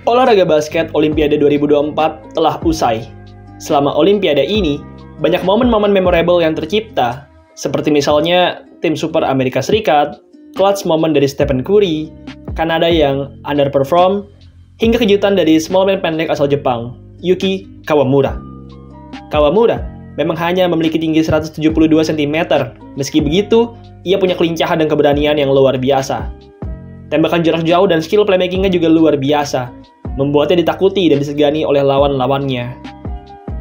Olahraga basket Olimpiade 2024 telah usai. Selama Olimpiade ini, banyak momen-momen memorable yang tercipta, seperti misalnya tim Super Amerika Serikat, clutch moment dari Stephen Curry, Kanada yang underperform, hingga kejutan dari small man pendek asal Jepang, Yuki Kawamura. Kawamura memang hanya memiliki tinggi 172 cm, meski begitu, ia punya kelincahan dan keberanian yang luar biasa. Tembakan jarak jauh dan skill playmaking-nya juga luar biasa, membuatnya ditakuti dan disegani oleh lawan-lawannya.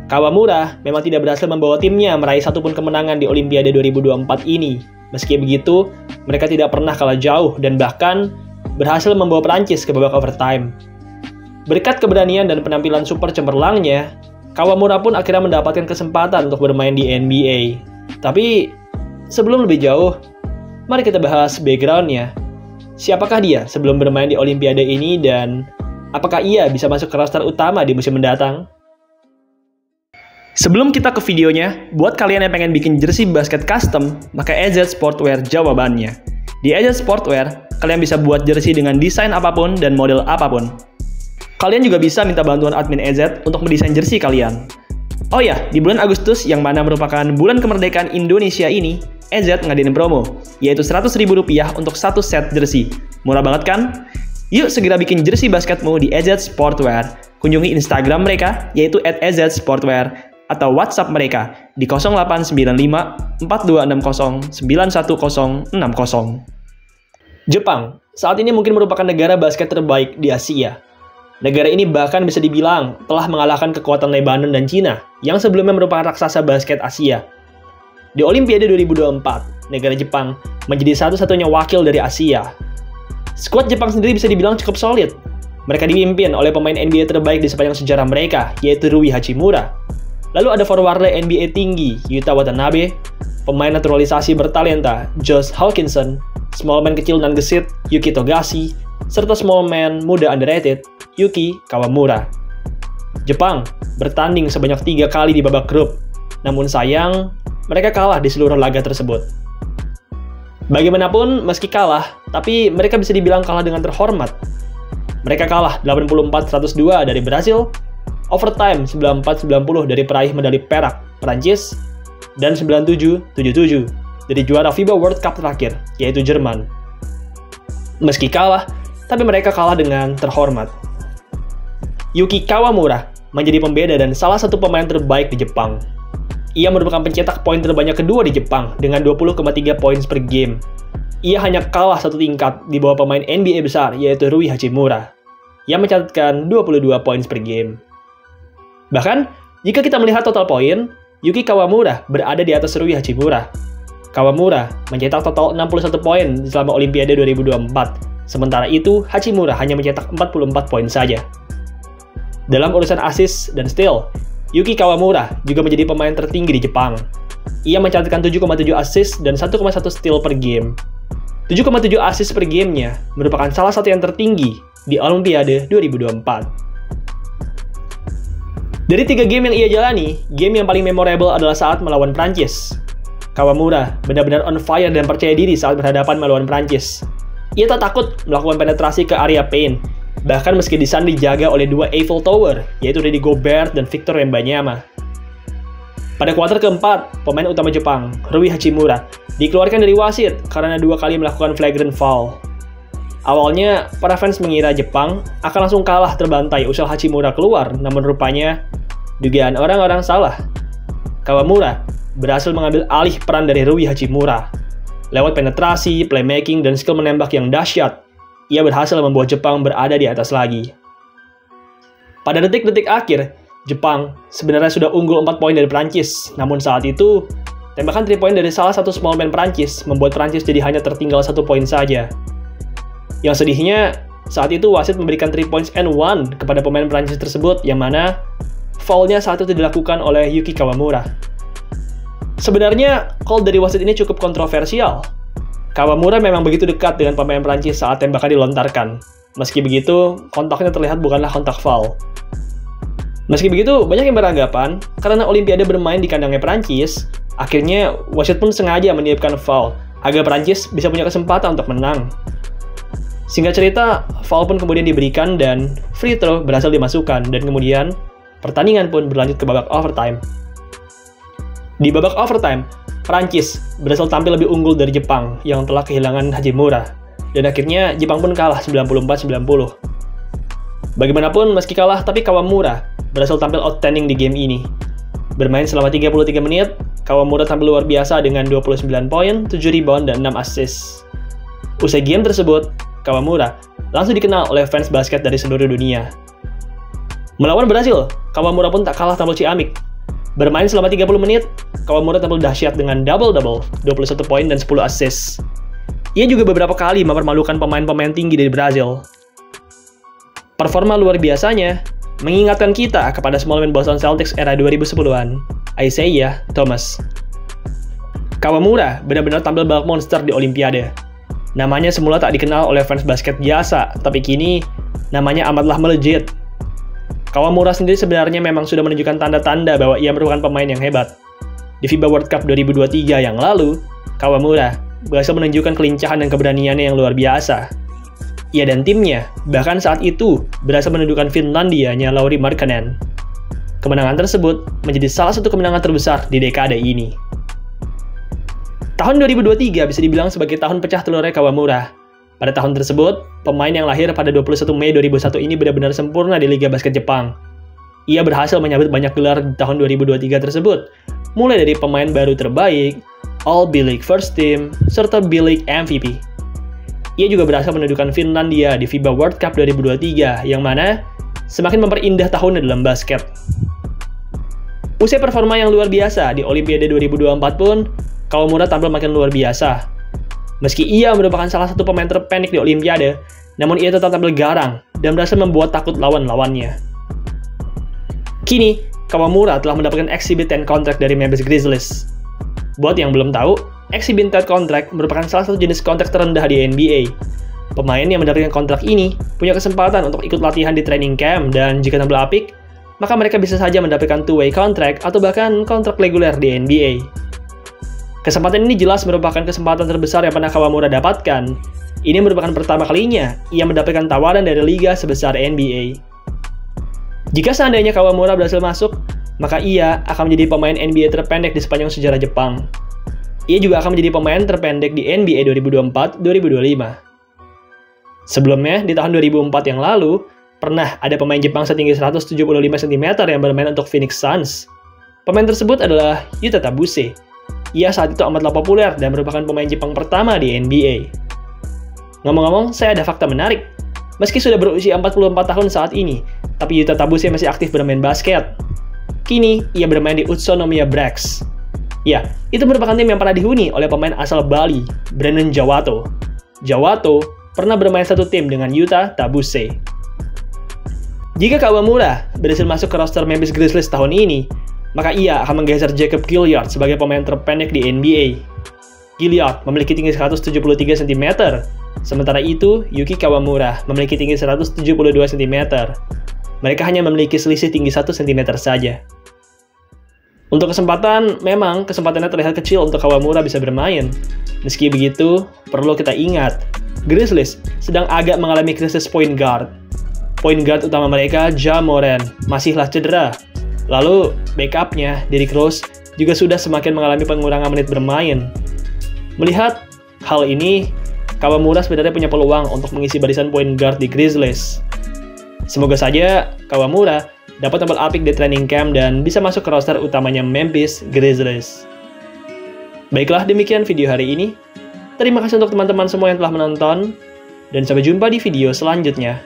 Kawamura memang tidak berhasil membawa timnya meraih satupun kemenangan di Olimpiade 2024 ini. Meski begitu, mereka tidak pernah kalah jauh dan bahkan berhasil membawa Prancis ke babak overtime. Berkat keberanian dan penampilan super cemerlangnya, Kawamura pun akhirnya mendapatkan kesempatan untuk bermain di NBA. Tapi, sebelum lebih jauh, mari kita bahas background-nya. Siapakah dia sebelum bermain di Olimpiade ini dan apakah ia bisa masuk ke roster utama di musim mendatang? Sebelum kita ke videonya, buat kalian yang pengen bikin jersey basket custom, maka EZ Sportwear jawabannya. Di EZ Sportwear, kalian bisa buat jersey dengan desain apapun dan model apapun. Kalian juga bisa minta bantuan admin EZ untuk mendesain jersey kalian. Oh ya, di bulan Agustus yang mana merupakan bulan kemerdekaan Indonesia ini, EZ ngadain promo, yaitu Rp100.000 untuk satu set jersey. Murah banget kan? Yuk segera bikin jersey basketmu di EZ Sportwear. Kunjungi Instagram mereka, yaitu @EZ-Sportwear, atau WhatsApp mereka di 0895 4260 91060. Jepang, saat ini mungkin merupakan negara basket terbaik di Asia. Negara ini bahkan bisa dibilang telah mengalahkan kekuatan Lebanon dan Cina, yang sebelumnya merupakan raksasa basket Asia. Di Olimpiade 2024, negara Jepang menjadi satu-satunya wakil dari Asia. Skuad Jepang sendiri bisa dibilang cukup solid. Mereka dipimpin oleh pemain NBA terbaik di sepanjang sejarah mereka, yaitu Rui Hachimura. Lalu ada forward NBA tinggi, Yuta Watanabe, pemain naturalisasi bertalenta, Josh Hawkinson, small man kecil dan gesit, Yuki Togashi, serta small man muda underrated, Yuki Kawamura. Jepang bertanding sebanyak 3 kali di babak grup, namun sayang, mereka kalah di seluruh laga tersebut. Bagaimanapun, meski kalah, tapi mereka bisa dibilang kalah dengan terhormat. Mereka kalah 84-102 dari Brasil, overtime 94-90 dari peraih medali perak Prancis, dan 97-77 dari juara FIBA World Cup terakhir, yaitu Jerman. Meski kalah, tapi mereka kalah dengan terhormat. Yuki Kawamura menjadi pembeda dan salah satu pemain terbaik di Jepang. Ia merupakan pencetak poin terbanyak kedua di Jepang dengan 20,3 poin per game. Ia hanya kalah satu tingkat di bawah pemain NBA besar yaitu Rui Hachimura yang mencatatkan 22 poin per game. Bahkan, jika kita melihat total poin, Yuki Kawamura berada di atas Rui Hachimura. Kawamura mencetak total 61 poin selama Olimpiade 2024, sementara itu Hachimura hanya mencetak 44 poin saja. Dalam urusan assist dan steal, Yuki Kawamura juga menjadi pemain tertinggi di Jepang. Ia mencatatkan 7,7 assist dan 1,1 steal per game. 7,7 assist per gamenya merupakan salah satu yang tertinggi di Olimpiade 2024. Dari 3 game yang ia jalani, game yang paling memorable adalah saat melawan Prancis. Kawamura benar-benar on fire dan percaya diri saat berhadapan melawan Prancis. Ia tak takut melakukan penetrasi ke area paint, bahkan meski di sana dijaga oleh 2 Eiffel Tower, yaitu Rudy Gobert dan Victor Wembanyama. Pada kuarter keempat, pemain utama Jepang, Rui Hachimura, dikeluarkan dari wasit karena 2 kali melakukan flagrant foul. Awalnya, para fans mengira Jepang akan langsung kalah terbantai usai Hachimura keluar, namun rupanya dugaan orang-orang salah. Kawamura berhasil mengambil alih peran dari Rui Hachimura. Lewat penetrasi, playmaking, dan skill menembak yang dahsyat, ia berhasil membuat Jepang berada di atas lagi. Pada detik-detik akhir, Jepang sebenarnya sudah unggul 4 poin dari Prancis, namun saat itu, tembakan 3 poin dari salah satu small man Prancis membuat Prancis jadi hanya tertinggal 1 poin saja. Yang sedihnya, saat itu wasit memberikan 3 points and 1 kepada pemain Prancis tersebut, yang mana foul-nya saat itu dilakukan oleh Yuki Kawamura. Sebenarnya, call dari wasit ini cukup kontroversial. Kawamura memang begitu dekat dengan pemain Prancis saat tembakan dilontarkan. Meski begitu, kontaknya terlihat bukanlah kontak foul. Meski begitu, banyak yang beranggapan, karena Olimpiade bermain di kandangnya Prancis, akhirnya wasit pun sengaja meniupkan foul, agar Prancis bisa punya kesempatan untuk menang. Singkat cerita, foul pun kemudian diberikan dan free throw berhasil dimasukkan, dan kemudian pertandingan pun berlanjut ke babak overtime. Di babak overtime, Prancis berhasil tampil lebih unggul dari Jepang yang telah kehilangan Hachimura, dan akhirnya Jepang pun kalah 94-90. Bagaimanapun, meski kalah, tapi Kawamura berhasil tampil outstanding di game ini. Bermain selama 33 menit, Kawamura tampil luar biasa dengan 29 poin, 7 rebound, dan 6 assist. Usai game tersebut, Kawamura langsung dikenal oleh fans basket dari seluruh dunia. Melawan Brasil, Kawamura pun tak kalah tampil ciamik. Bermain selama 30 menit, Kawamura tampil dahsyat dengan double-double, 21 poin dan 10 assist. Ia juga beberapa kali mempermalukan pemain-pemain tinggi dari Brasil. Performa luar biasanya mengingatkan kita kepada small man Boston Celtics era 2010-an, Isaiah Thomas. Kawamura benar-benar tampil balak monster di Olimpiade. Namanya semula tak dikenal oleh fans basket biasa, tapi kini namanya amatlah melejit. Kawamura sendiri sebenarnya memang sudah menunjukkan tanda-tanda bahwa ia merupakan pemain yang hebat. Di FIBA World Cup 2023 yang lalu, Kawamura berhasil menunjukkan kelincahan dan keberaniannya yang luar biasa. Ia dan timnya bahkan saat itu berhasil menundukkan Finlandia-nya Lauri Markkanen. Kemenangan tersebut menjadi salah satu kemenangan terbesar di dekade ini. Tahun 2023 bisa dibilang sebagai tahun pecah telurnya Kawamura. Pada tahun tersebut, pemain yang lahir pada 21 Mei 2001 ini benar-benar sempurna di Liga Basket Jepang. Ia berhasil menyabet banyak gelar di tahun 2023 tersebut, mulai dari pemain baru terbaik, All B-League First Team, serta B-League MVP. Ia juga berhasil menundukkan Finlandia di FIBA World Cup 2023, yang mana semakin memperindah tahunnya dalam basket. Usai performa yang luar biasa di Olimpiade 2024 pun, Kawamura tampil makin luar biasa. Meski ia merupakan salah satu pemain terpendek di Olimpiade, namun ia tetap tampil garang dan berhasil membuat takut lawan-lawannya. Kini, Kawamura telah mendapatkan exhibit 10 kontrak dari Memphis Grizzlies. Buat yang belum tahu, exhibit 10 kontrak merupakan salah satu jenis kontrak terendah di NBA. Pemain yang mendapatkan kontrak ini punya kesempatan untuk ikut latihan di training camp, dan jika tampil apik, maka mereka bisa saja mendapatkan two-way contract atau bahkan kontrak reguler di NBA. Kesempatan ini jelas merupakan kesempatan terbesar yang pernah Kawamura dapatkan. Ini merupakan pertama kalinya ia mendapatkan tawaran dari liga sebesar NBA. Jika seandainya Kawamura berhasil masuk, maka ia akan menjadi pemain NBA terpendek di sepanjang sejarah Jepang. Ia juga akan menjadi pemain terpendek di NBA 2024-2025. Sebelumnya, di tahun 2004 yang lalu, pernah ada pemain Jepang setinggi 175 cm yang bermain untuk Phoenix Suns. Pemain tersebut adalah Yuta Tabuse. Ia saat itu amatlah populer dan merupakan pemain Jepang pertama di NBA. Ngomong-ngomong, saya ada fakta menarik. Meski sudah berusia 44 tahun saat ini, tapi Yuta Tabuse masih aktif bermain basket. Kini, ia bermain di Utsunomiya Braves. Ya, itu merupakan tim yang pernah dihuni oleh pemain asal Bali, Brandon Jawato. Jawato pernah bermain satu tim dengan Yuta Tabuse. Jika Kawamura berhasil masuk ke roster Memphis Grizzlies tahun ini, maka ia akan menggeser Jacob Gilyard sebagai pemain terpendek di NBA. Gilyard memiliki tinggi 173 cm, sementara itu Yuki Kawamura memiliki tinggi 172 cm. Mereka hanya memiliki selisih tinggi 1 cm saja. Untuk kesempatan, memang kesempatannya terlihat kecil untuk Kawamura bisa bermain. Meski begitu, perlu kita ingat, Grizzlies sedang agak mengalami krisis point guard. Point guard utama mereka, Ja Morant, masihlah cedera. Lalu, backupnya, Derrick Rose, juga sudah semakin mengalami pengurangan menit bermain. Melihat hal ini, Kawamura sebenarnya punya peluang untuk mengisi barisan point guard di Grizzlies. Semoga saja Kawamura dapat tampil apik di training camp dan bisa masuk ke roster utamanya Memphis Grizzlies. Baiklah, demikian video hari ini. Terima kasih untuk teman-teman semua yang telah menonton, dan sampai jumpa di video selanjutnya.